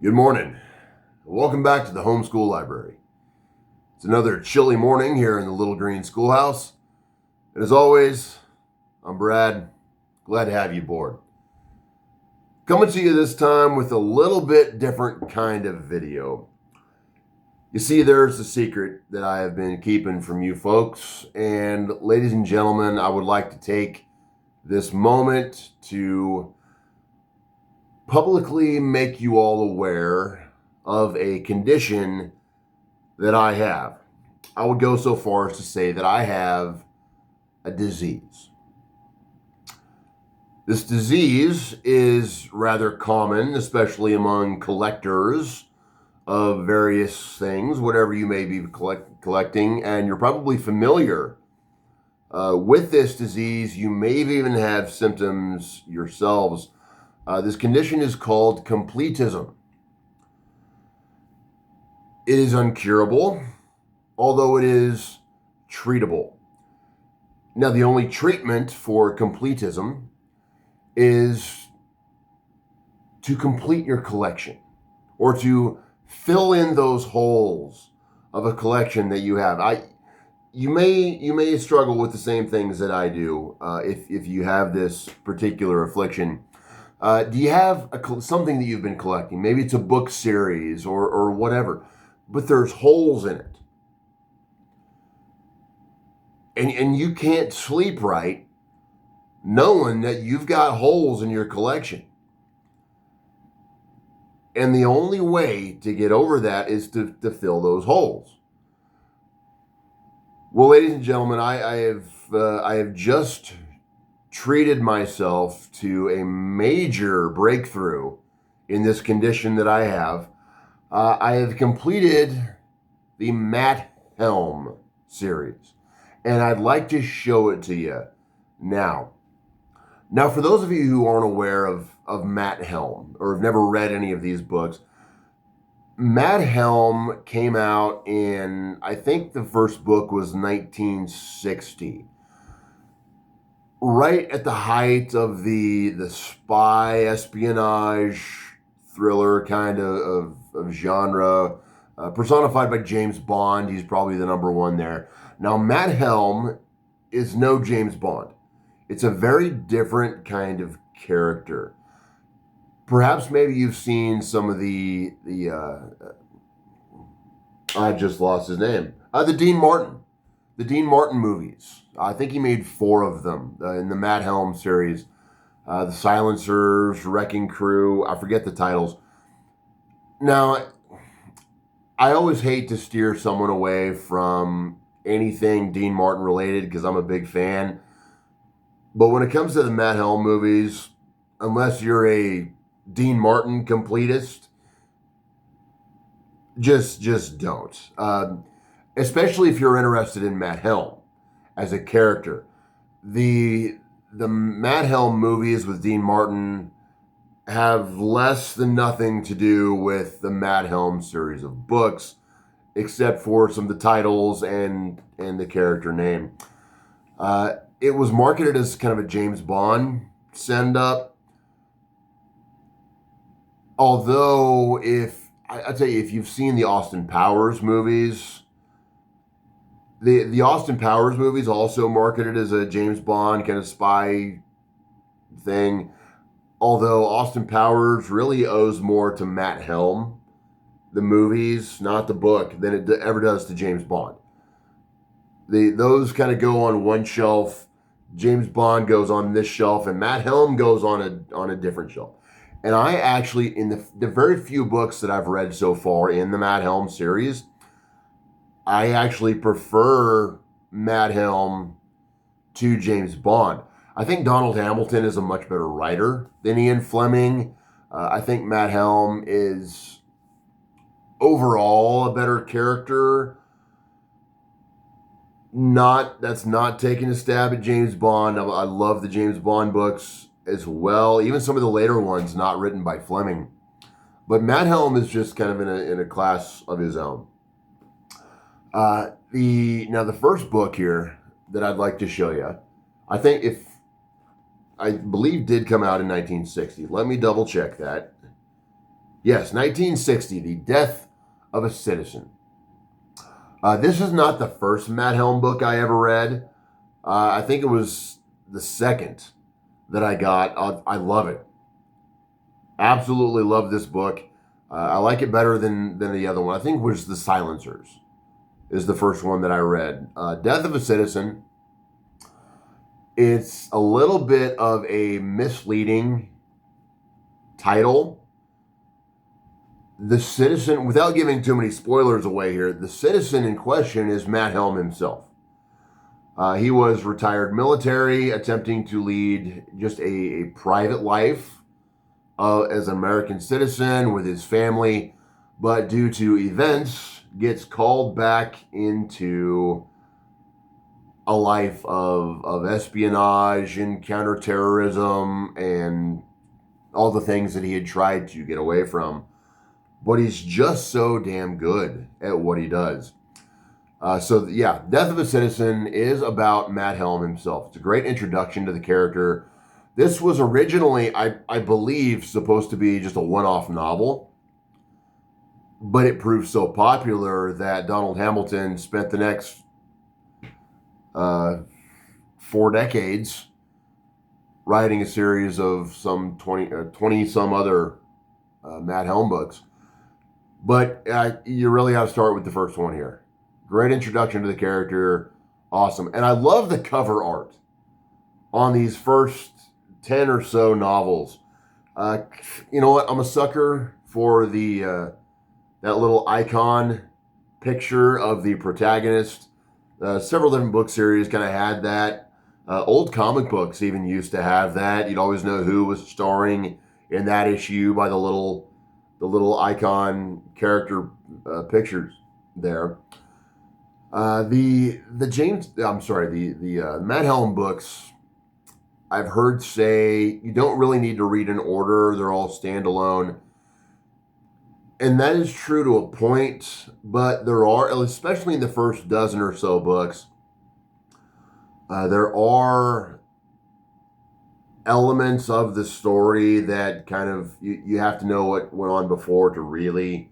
Good morning. Welcome back to the homeschool library. It's another chilly morning here in the Little Green Schoolhouse. And as always, I'm Brad. Glad to have you aboard. Coming to you this time with a little bit different kind of video. You see, there's a secret that I have been keeping from you folks. And ladies and gentlemen, I would like to take this moment to publicly make you all aware of a condition that I have. I would go so far as to say that I have a disease. This disease is rather common, especially among collectors of various things, whatever you may be collecting, and you're probably familiar with this disease. You may even have symptoms yourselves. This condition is called completism. It is uncurable, although it is treatable. Now, the only treatment for completism is to complete your collection or to fill in those holes of a collection that you have. You may struggle with the same things that I do if you have this particular affliction. Do you have something that you've been collecting? Maybe it's a book series or whatever, but there's holes in it. And you can't sleep right knowing that you've got holes in your collection. And the only way to get over that is to fill those holes. Well, ladies and gentlemen, I have just treated myself to a major breakthrough in this condition that I have. I have completed the Matt Helm series, and I'd like to show it to you now. Now, for those of you who aren't aware of Matt Helm or have never read any of these books, Matt Helm came out in, I think the first book was 1960. Right at the height of the spy espionage thriller kind of genre, personified by James Bond. He's probably the number one there. Now, Matt Helm is no James Bond. It's a very different kind of character. Perhaps maybe you've seen some of the I just lost his name. The Dean Martin movies. I think he made 4 of them in the Matt Helm series. The Silencers, Wrecking Crew. I forget the titles. Now, I always hate to steer someone away from anything Dean Martin related because I'm a big fan. But when it comes to the Matt Helm movies, unless you're a Dean Martin completist, just don't. Especially if you're interested in Matt Helm as a character. The Matt Helm movies with Dean Martin have less than nothing to do with the Matt Helm series of books, except for some of the titles and the character name. It was marketed as kind of a James Bond send-up. Although, I tell you, if you've seen the Austin Powers movies, the Austin Powers movies also marketed as a James Bond kind of spy thing. Although Austin Powers really owes more to Matt Helm, the movies, not the book, than it ever does to James Bond. Those kind of go on one shelf. James Bond goes on this shelf, and Matt Helm goes on a different shelf. And I actually, in the very few books that I've read so far in the Matt Helm series, I actually prefer Matt Helm to James Bond. I think Donald Hamilton is a much better writer than Ian Fleming. I think Matt Helm is overall a better character. That's not taking a stab at James Bond. I love the James Bond books as well, even some of the later ones not written by Fleming. But Matt Helm is just kind of in a class of his own. The first book here that I'd like to show you, I believe did come out in 1960. Let me double check that. Yes, 1960, The Death of a Citizen. This is not the first Matt Helm book I ever read. I think it was the second that I got. I love it. Absolutely love this book. I like it better than the other one. I think it was The Silencers is the first one that I read. Death of a Citizen. It's a little bit of a misleading title. The citizen, without giving too many spoilers away here, the citizen in question is Matt Helm himself. He was retired military, attempting to lead just a private life as an American citizen with his family, but due to events, gets called back into a life of espionage and counterterrorism and all the things that he had tried to get away from. But he's just so damn good at what he does. Death of a Citizen is about Matt Helm himself. It's a great introduction to the character. This was originally, I believe, supposed to be just a one-off novel, but it proved so popular that Donald Hamilton spent the next 4 decades writing a series of some 20 some other Matt Helm books. But you really have to start with the first one here. Great introduction to the character. Awesome. And I love the cover art on these first 10 or so novels. You know what? I'm a sucker for that little icon picture of the protagonist. Several different book series kind of had that. Old comic books even used to have that. You'd always know who was starring in that issue by the little icon character pictures there. The Matt Helm books, I've heard say you don't really need to read in order. They're all standalone. And that is true to a point, but there are, especially in the first dozen or so books, there are elements of the story that kind of you have to know what went on before to really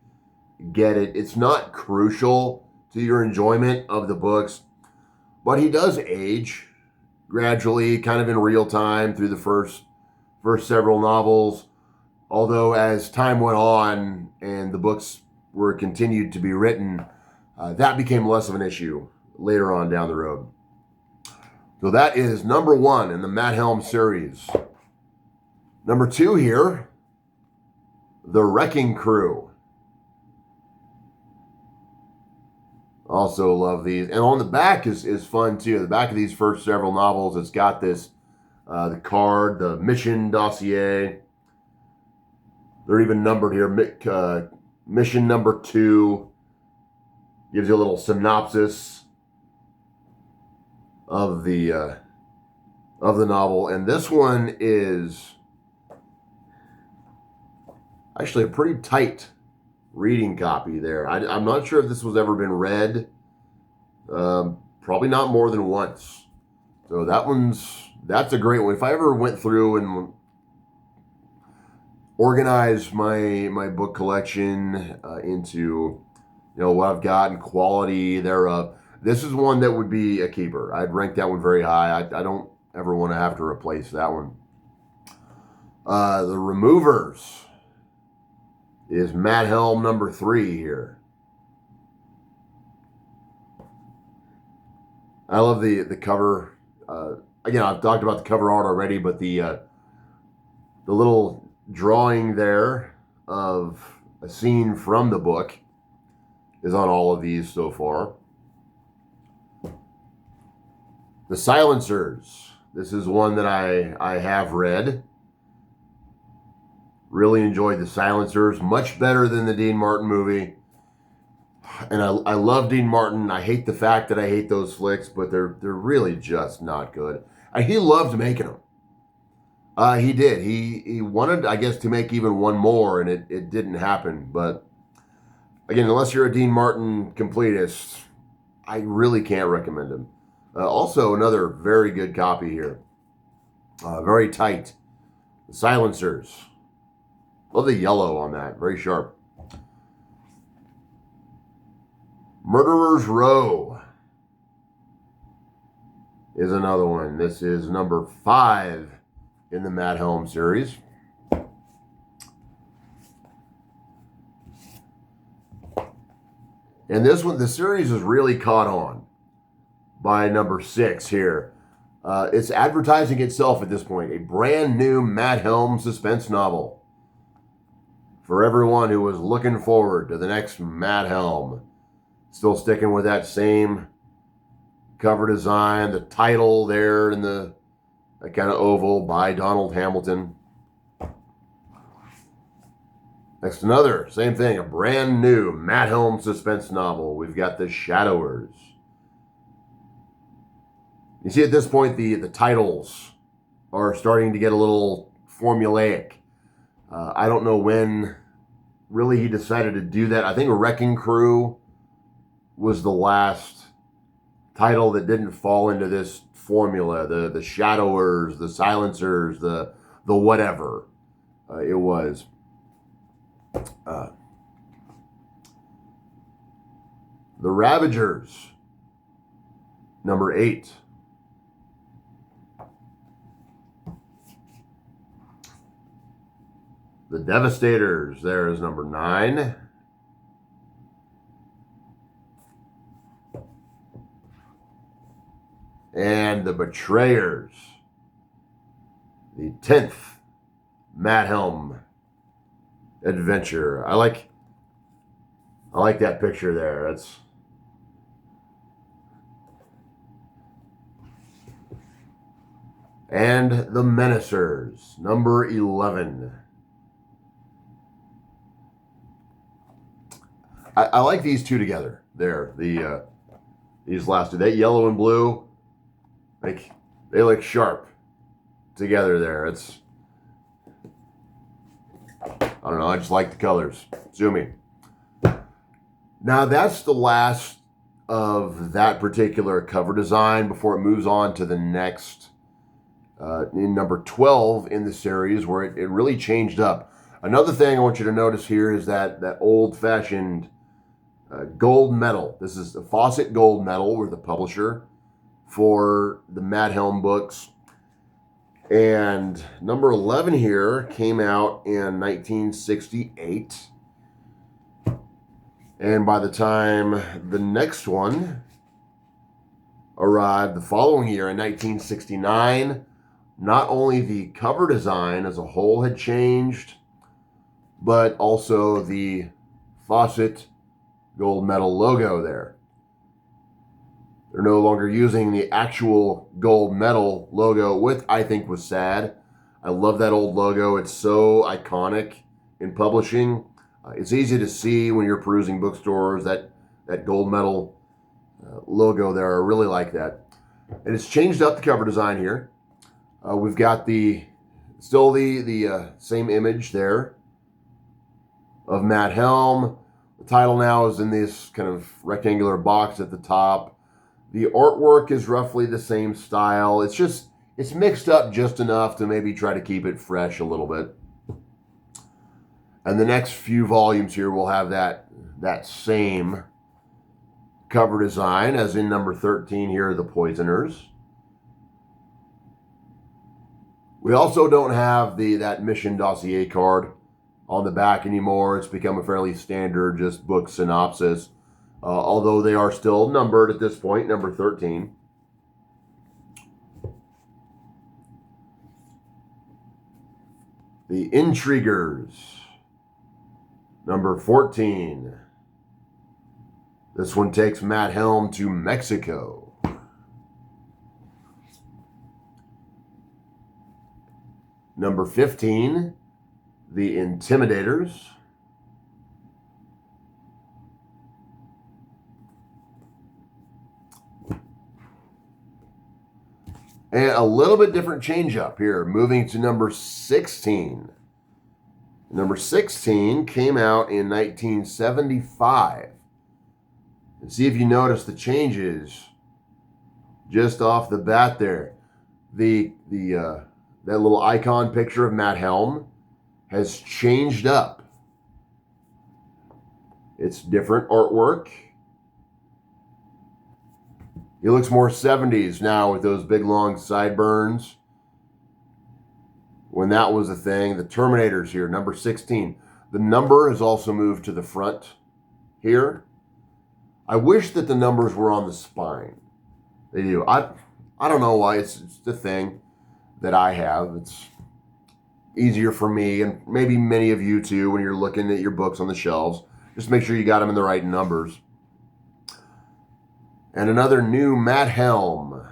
get it. It's not crucial to your enjoyment of the books, but he does age gradually, kind of in real time through the first several novels. Although as time went on and the books were continued to be written, that became less of an issue later on down the road. So that is number 1 in the Matt Helm series. Number 2 here, The Wrecking Crew. Also love these. And on the back is fun too. The back of these first several novels, it's got this, the card, the mission dossier. They're even numbered here. Mission number 2 gives you a little synopsis of the novel, and this one is actually a pretty tight reading copy there. I'm not sure if this was ever been read. Probably not more than once. So that's a great one. If I ever went through and organized my book collection into what I've got and quality thereof, this is one that would be a keeper. I'd rank that one very high. I don't ever want to have to replace that one. The Removers is Matt Helm number 3 here. I love the cover. Again, I've talked about the cover art already, but the little drawing there of a scene from the book is on all of these so far. The Silencers. This is one that I have read. Really enjoyed The Silencers. Much better than the Dean Martin movie. And I love Dean Martin. I hate the fact that I hate those flicks, but they're really just not good. And he loved making them. He did. He wanted, I guess, to make even one more, and it didn't happen. But again, unless you're a Dean Martin completist, I really can't recommend him. Also, another very good copy here. Very tight. The Silencers. Love the yellow on that. Very sharp. Murderer's Row is another one. This is number 5 in the Matt Helm series. And this one, the series is really caught on by number 6 here. It's advertising itself at this point. A brand new Matt Helm suspense novel for everyone who was looking forward to the next Matt Helm. Still sticking with that same cover design, the title there in that kind of oval by Donald Hamilton. Next, another, same thing, a brand new Matt Helm suspense novel. We've got The Shadowers. You see at this point, the titles are starting to get a little formulaic. I don't know when really he decided to do that. I think Wrecking Crew was the last title that didn't fall into this formula. The Shadowers, the Silencers, the whatever it was. The Ravagers, number 8. The Devastators, there is number 9. And the Betrayers, the 10th Matt Helm adventure. I like that picture there. And the Menacers, number 11. I like these two together. There, these last two. That yellow and blue, they look sharp together there. I don't know, I just like the colors. Zooming. Now that's the last of that particular cover design before it moves on to the next, in number 12 in the series, where it really changed up. Another thing I want you to notice here is that old-fashioned gold medal. This is the Fawcett Gold Medal. We're the publisher for the Matt Helm books. And number 11 here came out in 1968. And by the time the next one arrived the following year in 1969, not only the cover design as a whole had changed, but also the Fawcett Gold Medal logo there. They're no longer using the actual gold medal logo, which I think was sad. I love that old logo. It's so iconic in publishing. It's easy to see when you're perusing bookstores, that gold medal logo there. I really like that. And it's changed up the cover design here. We've got still the same image there of Matt Helm. The title now is in this kind of rectangular box at the top. The artwork is roughly the same style. It's mixed up just enough to maybe try to keep it fresh a little bit. And the next few volumes here will have that same cover design as in number 13 here, The Poisoners. We also don't have that mission dossier card on the back anymore. It's become a fairly standard just book synopsis. Although they are still numbered at this point, number 13. The Intriguers, number 14. This one takes Matt Helm to Mexico. Number 15, The Intimidators. And a little bit different change up here, moving to number 16. Number 16 came out in 1975. And see if you notice the changes just off the bat there. That little icon picture of Matt Helm has changed up. It's different artwork. He looks more 70s now with those big long sideburns. When that was a thing, the Terminator's here, number 16. The number has also moved to the front here. I wish that the numbers were on the spine. They do. I don't know why. It's the thing that I have. It's easier for me, and maybe many of you too, when you're looking at your books on the shelves. Just make sure you got them in the right numbers. And another new Matt Helm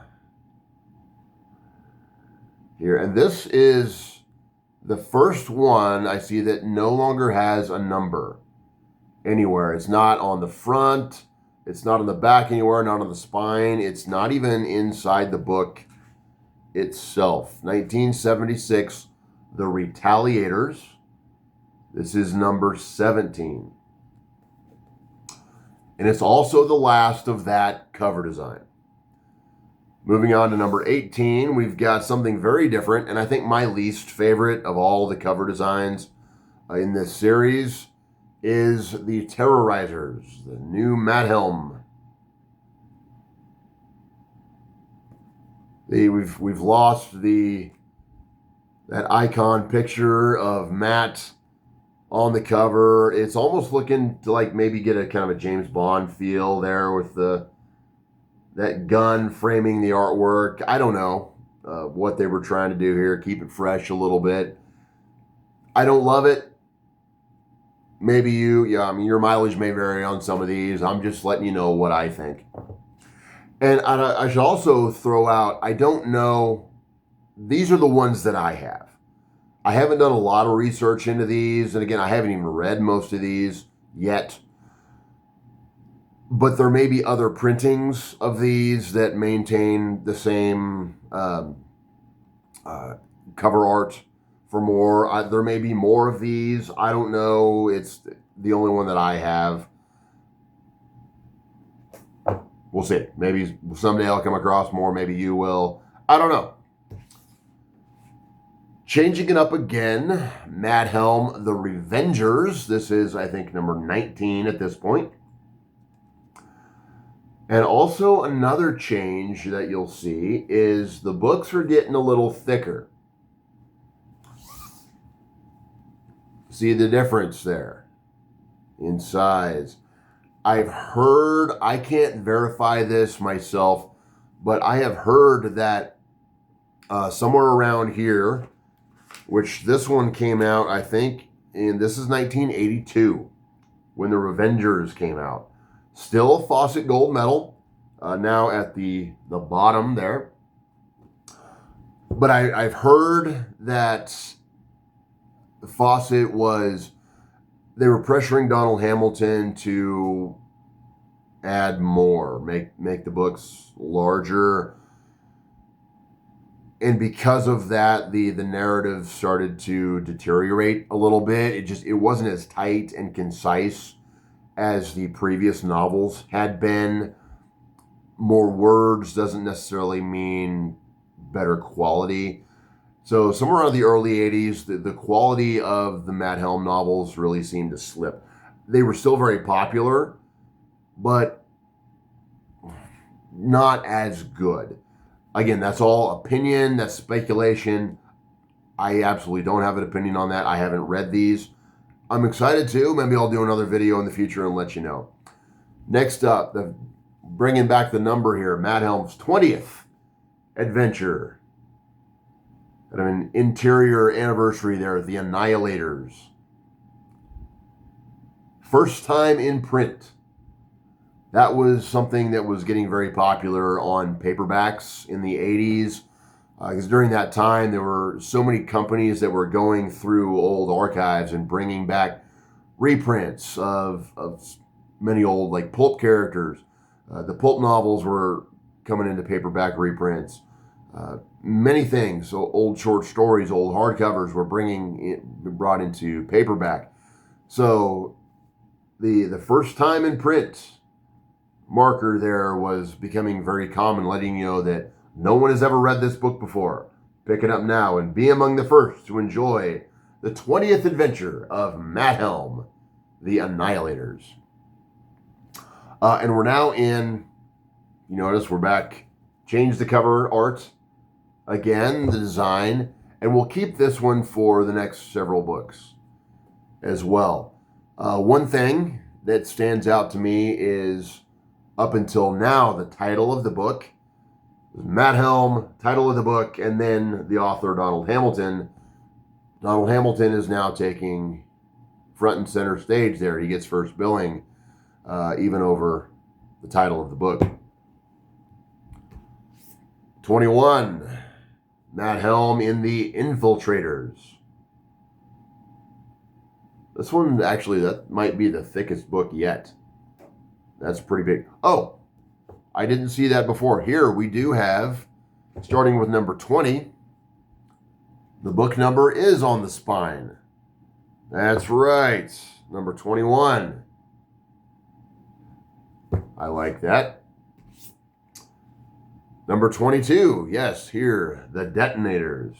here. And this is the first one I see that no longer has a number anywhere. It's not on the front. It's not on the back anywhere, not on the spine. It's not even inside the book itself. 1976, The Retaliators. This is number 17. And it's also the last of that cover design. Moving on to number 18, we've got something very different, and I think my least favorite of all the cover designs in this series is the Terrorizers, the new Matt Helm. We've lost that icon picture of Matt on the cover. It's almost looking to like maybe get a kind of a James Bond feel there with that gun framing the artwork. I don't know what they were trying to do here. Keep it fresh a little bit. I don't love it. Maybe your mileage may vary on some of these. I'm just letting you know what I think. And I should also throw out, I don't know, these are the ones that I have. I haven't done a lot of research into these, and again, I haven't even read most of these yet. But there may be other printings of these that maintain the same cover art for more. There may be more of these. I don't know. It's the only one that I have. We'll see. Maybe someday I'll come across more. Maybe you will. I don't know. Changing it up again, Matt Helm, The Revengers. This is, I think, number 19 at this point. And also another change that you'll see is the books are getting a little thicker. See the difference there in size. I've heard, I can't verify this myself, but I have heard that somewhere around here, which this one came out, I think, and this is 1982 when The Revengers came out. Still Fawcett gold medal, now at the bottom there. But I've heard that Fawcett they were pressuring Donald Hamilton to add more, make the books larger. And because of that, the narrative started to deteriorate a little bit. It wasn't as tight and concise as the previous novels had been. More words doesn't necessarily mean better quality. So somewhere around the early 80s, the quality of the Matt Helm novels really seemed to slip. They were still very popular, but not as good. Again, that's all opinion, that's speculation. I absolutely don't have an opinion on that. I haven't read these. I'm excited to. Maybe I'll do another video in the future and let you know. Next up, bringing back the number here, Matt Helm's 20th adventure. And an interior anniversary there, The Annihilators. First time in print. That was something that was getting very popular on paperbacks in the 80s. Because during that time, there were so many companies that were going through old archives and bringing back reprints of many old like pulp characters. The pulp novels were coming into paperback reprints. Many things, so old short stories, old hardcovers were brought into paperback. So the first time in print marker there was becoming very common, letting you know that no one has ever read this book before. Pick it up now and be among the first to enjoy The 20th Adventure of Matt Helm, the Annihilators. And we're now in, you notice we're back, change the cover art again, the design, and we'll keep this one for the next several books as well. One thing that stands out to me is, up until now, the title of the book, Matt Helm, title of the book, and then the author, Donald Hamilton. Donald Hamilton is now taking front and center stage there. He gets first billing, even over the title of the book. 21, Matt Helm in the Infiltrators. This one, actually, that might be the thickest book yet. That's pretty big. Oh, I didn't see that before. Here we do have, starting with number 20, the book number is on the spine. That's right, number 21. I like that. Number 22, yes, here, The Detonators.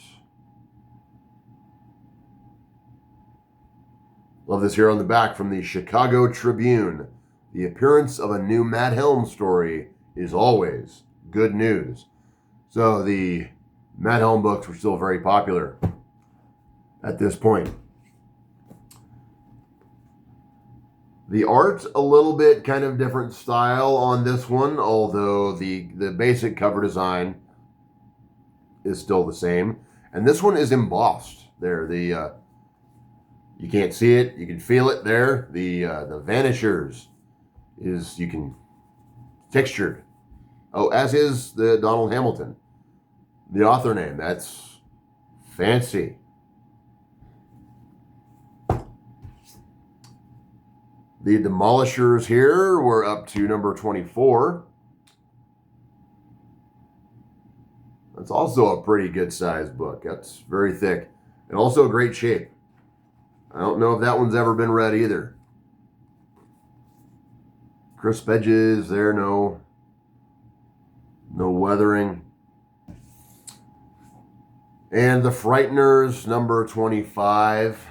Love this here on the back from the Chicago Tribune. The appearance of a new Matt Helm story is always good news. So the Matt Helm books were still very popular at this point. The art, a little bit kind of different style on this one, although the basic cover design is still the same. And this one is embossed there. You can't see it, you can feel it there. The Vanishers is, you can, textured. Oh, as is the Donald Hamilton, the author name. That's fancy. The Demolishers here, we're up to number 24. That's also a pretty good sized book. That's very thick and also great shape. I don't know if that one's ever been read either. Crisp edges there, no weathering. And The Frighteners, number 25.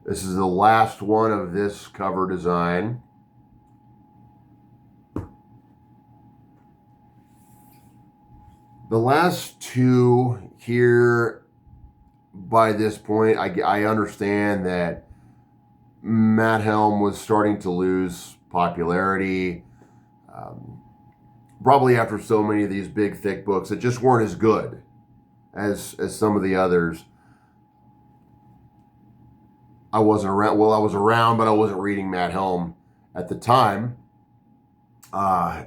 This is the last one of this cover design. The last two here, by this point, I understand that Matt Helm was starting to lose popularity. Probably after so many of these big, thick books that just weren't as good as some of the others. I wasn't around. Well, I was around, but I wasn't reading Matt Helm at the time.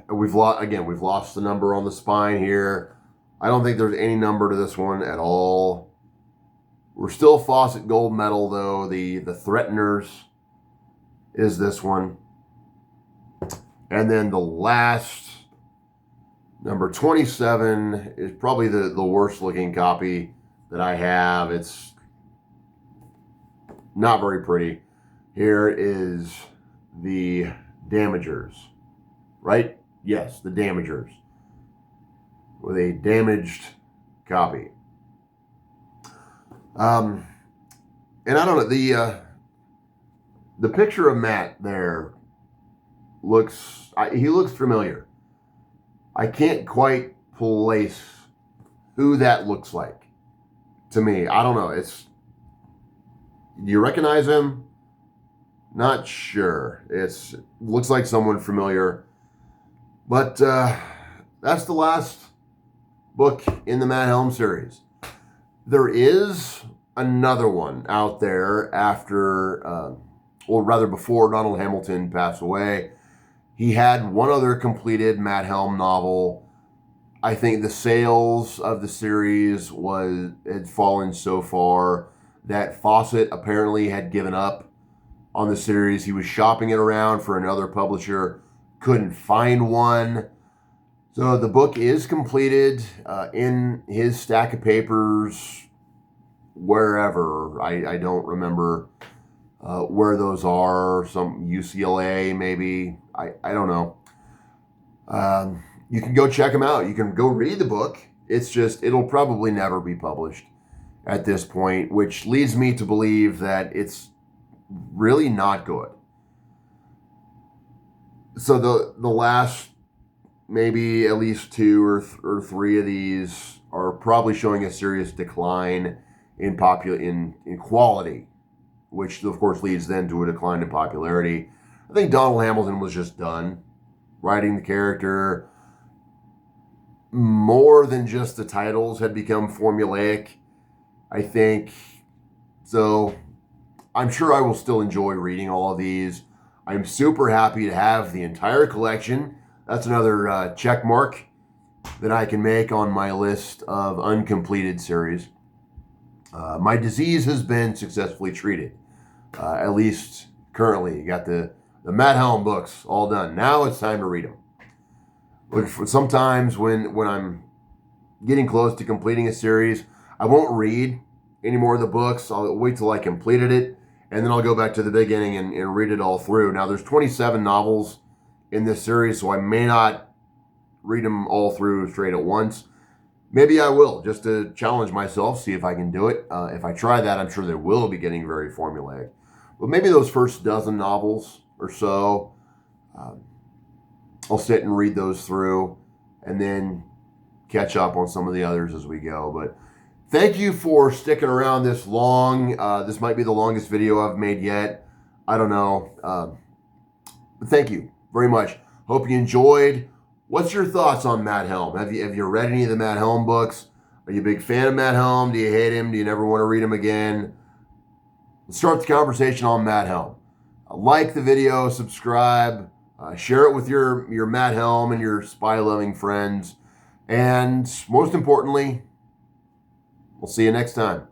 We've lost the number on the spine here. I don't think there's any number to this one at all. We're still Fawcett Gold Medal, though. The Threateners is this one. And then the last, number 27, is probably the worst looking copy that I have. It's not very pretty. Here is the Damagers, right? Yes, the Damagers, with a damaged copy. And I don't know, the picture of Matt there he looks familiar. I can't quite place who that looks like to me. I don't know. Do you recognize him? Not sure. It looks like someone familiar. But that's the last book in the Matt Helm series. There is another one out there after, or rather before Donald Hamilton passed away. He had one other completed Matt Helm novel. I think the sales of the series had fallen so far that Fawcett apparently had given up on the series. He was shopping it around for another publisher, couldn't find one. So the book is completed in his stack of papers, wherever. I don't remember where those are. Some UCLA maybe. I don't know. You can go check them out. You can go read the book. It's just, it'll probably never be published. at this point, which leads me to believe that it's really not good. So the last maybe at least two or three of these are probably showing a serious decline in quality, which of course leads then to a decline in popularity. I think Donald Hamilton was just done writing the character. More than just the titles had become formulaic, I think. So I'm sure I will still enjoy reading all of these. I'm super happy to have the entire collection. That's another check mark that I can make on my list of uncompleted series. My disease has been successfully treated, at least currently. You got the Matt Helm books all done. Now it's time to read them. But sometimes when I'm getting close to completing a series, I won't read any more of the books. I'll wait till I completed it, and then I'll go back to the beginning and read it all through. Now, there's 27 novels in this series, so I may not read them all through straight at once. Maybe I will, just to challenge myself, see if I can do it. If I try that, I'm sure they will be getting very formulaic. But maybe those first dozen novels or so, I'll sit and read those through, and then catch up on some of the others as we go. But thank you for sticking around this long. This might be the longest video I've made yet. I don't know. But thank you very much. Hope you enjoyed. What's your thoughts on Matt Helm? Have you read any of the Matt Helm books? Are you a big fan of Matt Helm? Do you hate him? Do you never want to read him again? Let's start the conversation on Matt Helm. Like the video, subscribe, share it with your Matt Helm and your spy-loving friends. And most importantly, we'll see you next time.